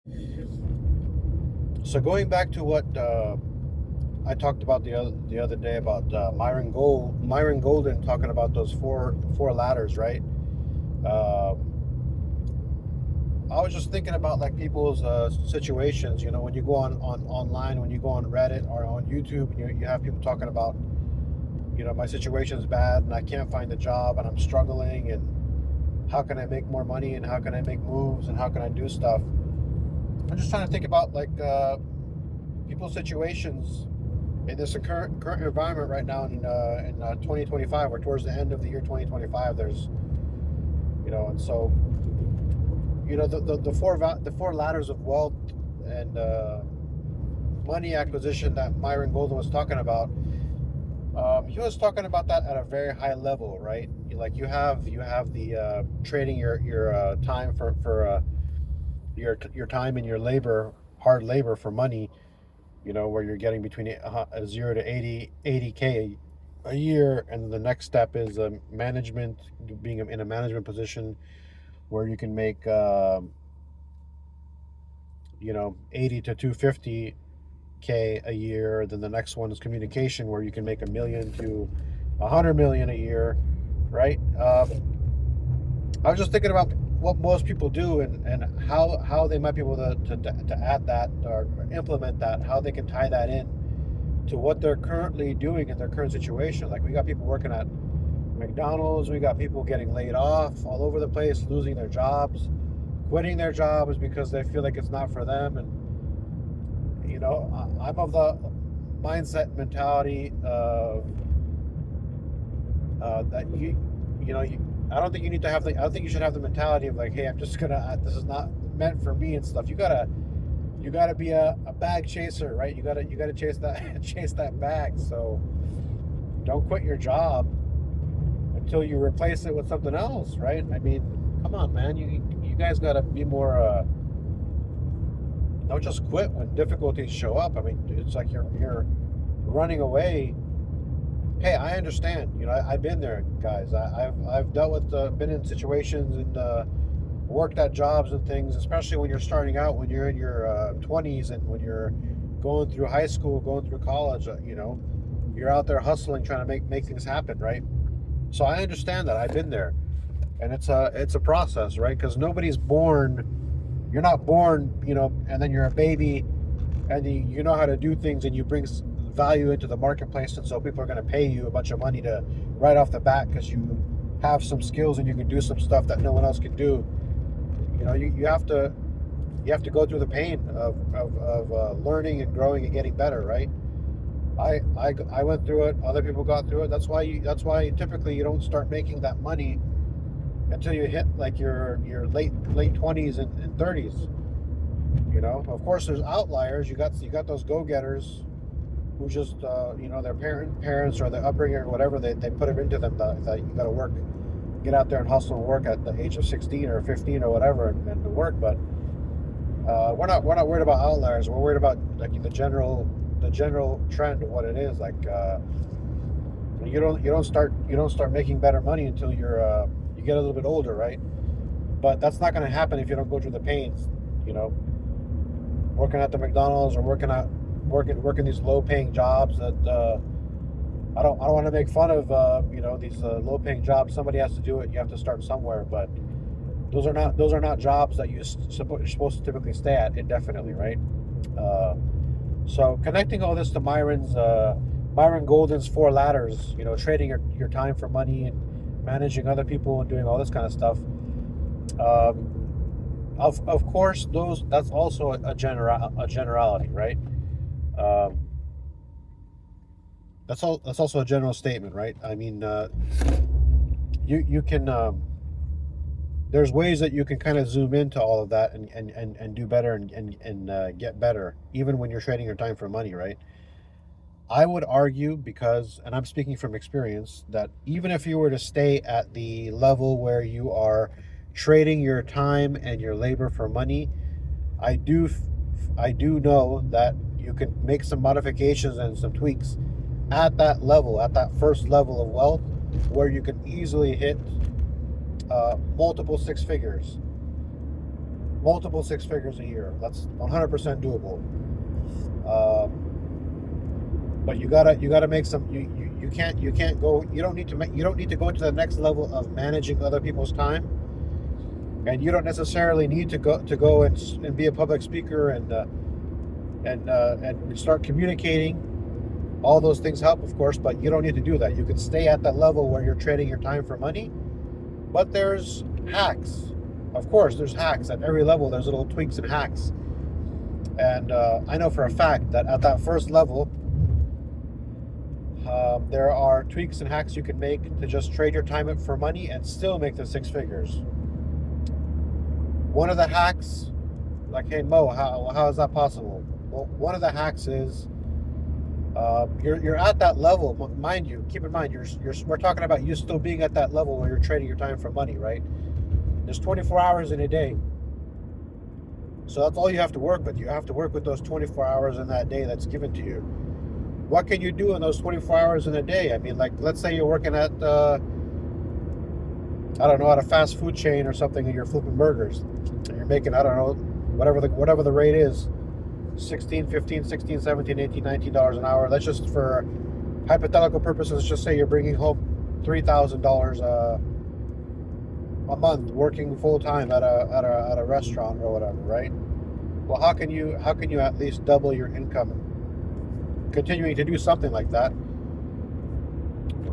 So going back to what I talked about the other day about Myron Golden talking about those four ladders, right? Uh, I was just thinking about like people's situations. You know, when you go on online, when you go on Reddit or on YouTube, and you have people talking about, my situation is bad and I can't find a job and I'm struggling and how can I make more money and how can I make moves and how can I do stuff. I'm just trying to think about like people's situations in this current environment right now in 2025, or towards the end of the year 2025. There's, and so, the four ladders of wealth and money acquisition that Myron Golden was talking about. He was talking about that at a very high level, right? Like you have the trading your time for your time and your labor, hard labor for money. Where you're getting between 0 to 80K a year, and the next step is management, being in a management position where you can make 80 to 250K a year. Then the next one is communication, where you can make 1 million to 100 million a year, right? I was just thinking about what most people do, and how they might be able to add that or implement that, how they can tie that in to what they're currently doing in their current situation. Like, we got people working at McDonald's, we got people getting laid off all over the place, losing their jobs, quitting their jobs because they feel like it's not for them. And I'm of the mindset mentality of that I don't think you need to have I don't think you should have the mentality of like, hey, I'm just gonna this is not meant for me and stuff. You gotta be a bag chaser, right? You gotta chase that chase that bag. So don't quit your job until you replace it with something else, right? I mean, come on, man. You guys gotta be more. Don't just quit when difficulties show up. I mean, it's like you're running away. Hey, I understand. I've been there, guys. I've dealt with, been in situations and worked at jobs and things, especially when you're starting out, when you're in your 20s, and when you're going through high school, going through college. You're out there hustling, trying to make things happen, right? So I understand that. I've been there, and it's a process, right? Because nobody's born. You're not born, and then you're a baby, and you know how to do things, and you bring value into the marketplace, and so people are going to pay you a bunch of money to right off the bat because you have some skills and you can do some stuff that no one else can do. You have to go through the pain of learning and growing and getting better, right? I went through it. Other people got through it. That's why typically you don't start making that money until you hit like your late 20s and 30s. Of course, there's outliers. You got those go-getters who just their parents or their upbringing or whatever, they put it into them that you got to work, get out there and hustle and work at the age of 16 or 15 or whatever, and work. But we're not worried about outliers. We're worried about like the general trend of what it is. Like, you don't start making better money until you get a little bit older, right? But that's not going to happen if you don't go through the pains. You know, working at the McDonald's or working these low paying jobs that I don't want to make fun of. These low paying jobs. Somebody has to do it. You have to start somewhere, but those are not jobs that you're supposed to typically stay at indefinitely, right? So connecting all this to Myron Golden's four ladders, trading your time for money and managing other people and doing all this kind of stuff. Of course, that's also a generality, right? Um, that's also a general statement, right? I mean, you can there's ways that you can kind of zoom into all of that and do better and get better, even when you're trading your time for money, right? I would argue, because, and I'm speaking from experience, that even if you were to stay at the level where you are trading your time and your labor for money, I do, I do know that you can make some modifications and some tweaks at that level, at that first level of wealth, where you can easily hit multiple six figures. multiple six figures a year. That's 100% doable. Um, but you gotta make some. You can't go. You don't need to go to the next level of managing other people's time, and you don't necessarily need to go and be a public speaker and start communicating. All those things help, of course, but you don't need to do that. You can stay at that level where you're trading your time for money. But there's hacks. Of course, there's hacks at every level. There's little tweaks and hacks. And I know for a fact that at that first level, there are tweaks and hacks you can make to just trade your time for money and still make the six figures. One of the hacks, like, hey Mo, how is that possible? Well, one of the hacks is you're at that level, mind you. Keep in mind, we're talking about you still being at that level where you're trading your time for money, right? There's 24 hours in a day, so that's all you have to work with. You have to work with those 24 hours in that day that's given to you. What can you do in those 24 hours in a day? I mean, like, let's say you're working at I don't know, at a fast food chain or something, and you're flipping burgers, and you're making, I don't know, whatever the rate is. 16, 15, 16, 17, 18, $19 an hour. Let's just, for hypothetical purposes, let's just say you're bringing home $3,000 a month working full time at a restaurant or whatever, right? Well, how can you at least double your income continuing to do something like that?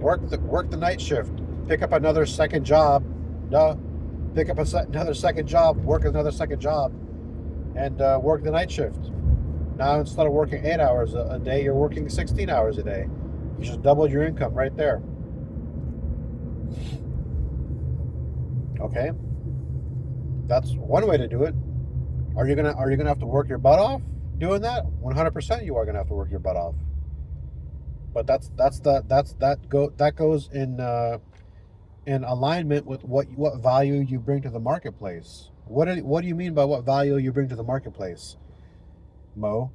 Work the night shift. Pick up another second job. Pick up another second job. Work another second job, and work the night shift. Now, instead of working 8 hours a day, you're working 16 hours a day. You just doubled your income right there. Okay, that's one way to do it. Are you gonna have to work your butt off doing that? 100%, you are gonna have to work your butt off. But that goes in alignment with what value you bring to the marketplace. What do you mean by what value you bring to the marketplace, Mo?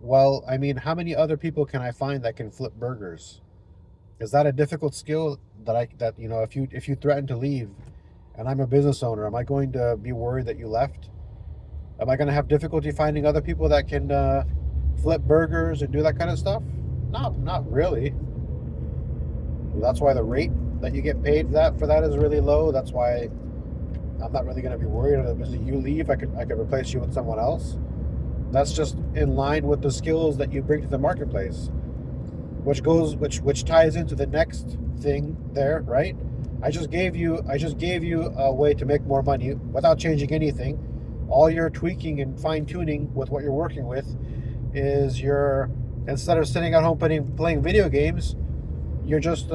Well, I mean, how many other people can I find that can flip burgers? Is that a difficult skill that you know, if you threaten to leave and I'm a business owner, am I going to be worried that you left? Am I going to have difficulty finding other people that can flip burgers and do that kind of stuff? Not really. That's why the rate that you get paid for that is really low. That's why I'm not really going to be worried. If you leave, I could replace you with someone else. That's just in line with the skills that you bring to the marketplace, which ties into the next thing there, right? I just gave you a way to make more money without changing anything. All you're tweaking and fine tuning with what you're working with is instead of sitting at home playing video games, you're just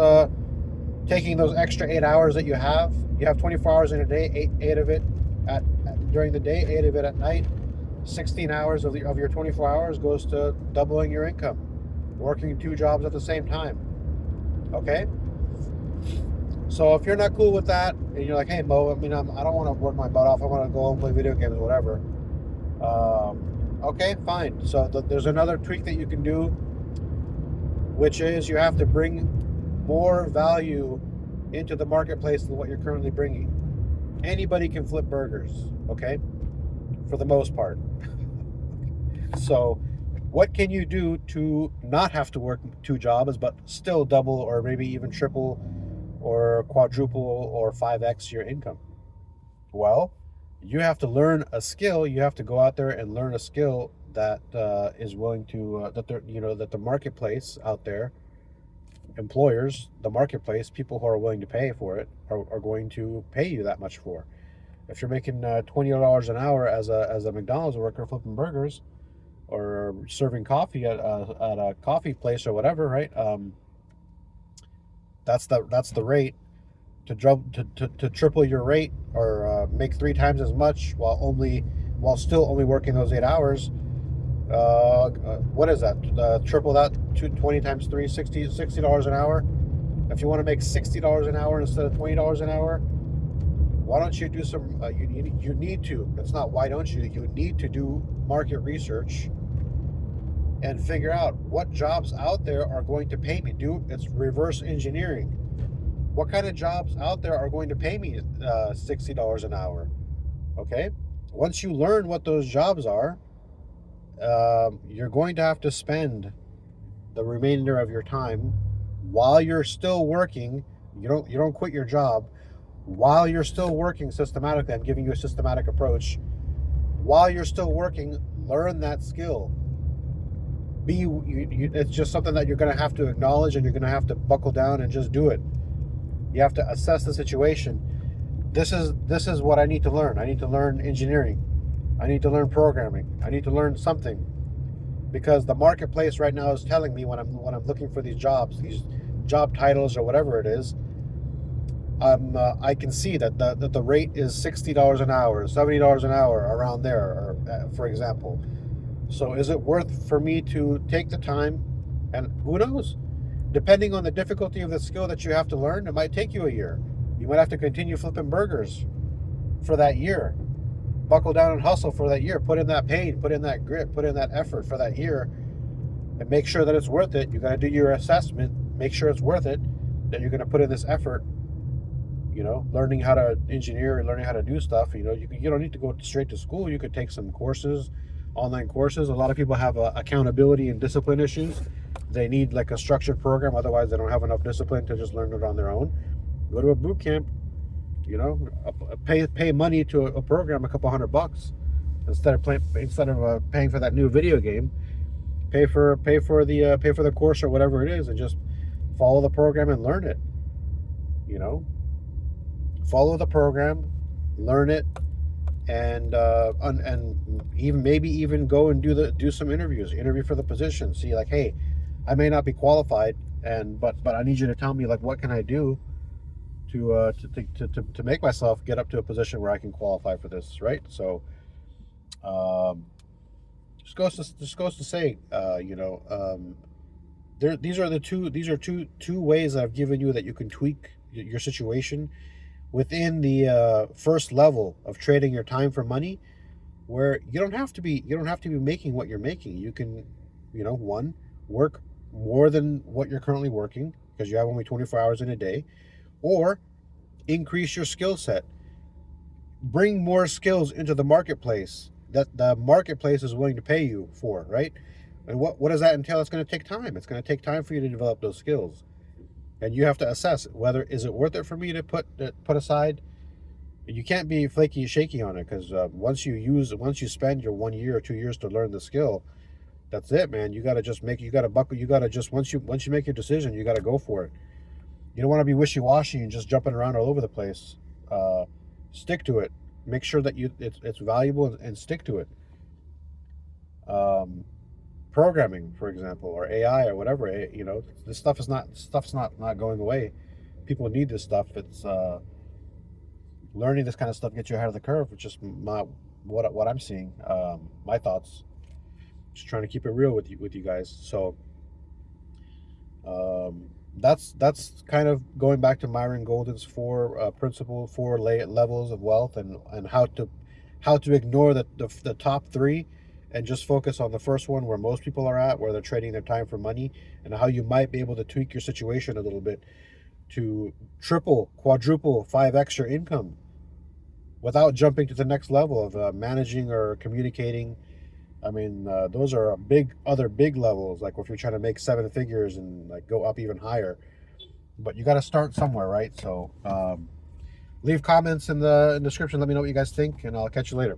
taking those extra 8 hours that you have. You have 24 hours in a day, eight of it during the day, 8 of it at night. 16 hours of your 24 hours goes to doubling your income, working 2 jobs at the same time. Okay? So if you're not cool with that, and you're like, hey Mo, I mean, I don't want to work my butt off, I want to go home and play video games or whatever. Okay, fine. So there's another tweak that you can do, which is you have to bring more value into the marketplace than what you're currently bringing. Anybody can flip burgers, okay? For the most part. So what can you do to not have to work 2 jobs but still double or maybe even triple or quadruple or 5x your income? Well, you have to learn a skill. You have to go out there and learn a skill that is willing to that the marketplace out there, employers, the marketplace, people who are willing to pay for it are going to pay you that much for. If you're making $20 an hour as a McDonald's worker flipping burgers or serving coffee at a coffee place or whatever, right? That's the rate. To triple your rate or make 3 times as much while still only working those 8 hours. What is that? Triple that to 20 times 3, $60 an hour. If you want to make $60 an hour instead of $20 an hour, why don't you do some? You need to. It's not why don't you. You need to do market research and figure out what jobs out there are going to pay me. It's reverse engineering. What kind of jobs out there are going to pay me $60 an hour? Okay. once you learn what those jobs are, you're going to have to spend the remainder of your time while you're still working. You don't quit your job while you're still working systematically. I'm giving you a systematic approach. While you're still working, learn that skill. It's just something that you're going to have to acknowledge, and you're going to have to buckle down and just do it. You have to assess the situation. This is what I need to learn. I need to learn engineering. I need to learn programming. I need to learn something, because the marketplace right now is telling me when I'm looking for these jobs, these job titles or whatever it is, I can see that the rate is $60 an hour, $70 an hour, around there, or, for example. So is it worth for me to take the time? And who knows? Depending on the difficulty of the skill that you have to learn, it might take you a year. You might have to continue flipping burgers for that year. Buckle down and hustle for that year. Put in that pain, put in that grit, put in that effort for that year, and make sure that it's worth it. You got to do your assessment. Make sure it's worth it, that you're going to put in this effort. Learning how to engineer and learning how to do stuff. You don't need to go straight to school. You could take some courses, online courses. A lot of people have accountability and discipline issues. They need like a structured program. Otherwise, they don't have enough discipline to just learn it on their own. Go to a boot camp. Pay money to a program, a couple $100, instead of paying for that new video game. Pay for the course or whatever it is, and just follow the program and learn it. Follow the program, learn it, and even go and do some interview for the position. See, like, hey, I may not be qualified, but I need you to tell me, like, what can I do to make myself get up to a position where I can qualify for this, right? So, just goes to say, these are two ways that I've given you that you can tweak your situation within the first level of trading your time for money, where you don't have to be making what you're making. You can, one, work more than what you're currently working, because you have only 24 hours in a day, or increase your skill set. Bring more skills into the marketplace that the marketplace is willing to pay you for, right? And what does that entail? It's going to take time. It's going to take time for you to develop those skills. And you have to assess whether is it worth it for me to put aside. You can't be flaky shaky on it, because once you spend your 1 year or 2 years to learn the skill, that's it, man. You got to buckle. You got to just, once you make your decision, you got to go for it. You don't want to be wishy-washy and just jumping around all over the place. Stick to it. Make sure that it's valuable, and stick to it. Programming, for example, or AI or whatever, this stuff's not going away. People need this stuff. It's learning this kind of stuff gets you ahead of the curve. It's just what I'm seeing. My thoughts. Just trying to keep it real with you guys. So that's kind of going back to Myron Golden's four levels of wealth, and how to ignore the top three, and just focus on the first one, where most people are at, where they're trading their time for money, and how you might be able to tweak your situation a little bit to triple, quadruple, 5x your income without jumping to the next level of managing or communicating. I mean, those are other big levels, like if you're trying to make 7 figures and like go up even higher. But you got to start somewhere, right? So leave comments in the description. Let me know what you guys think, and I'll catch you later.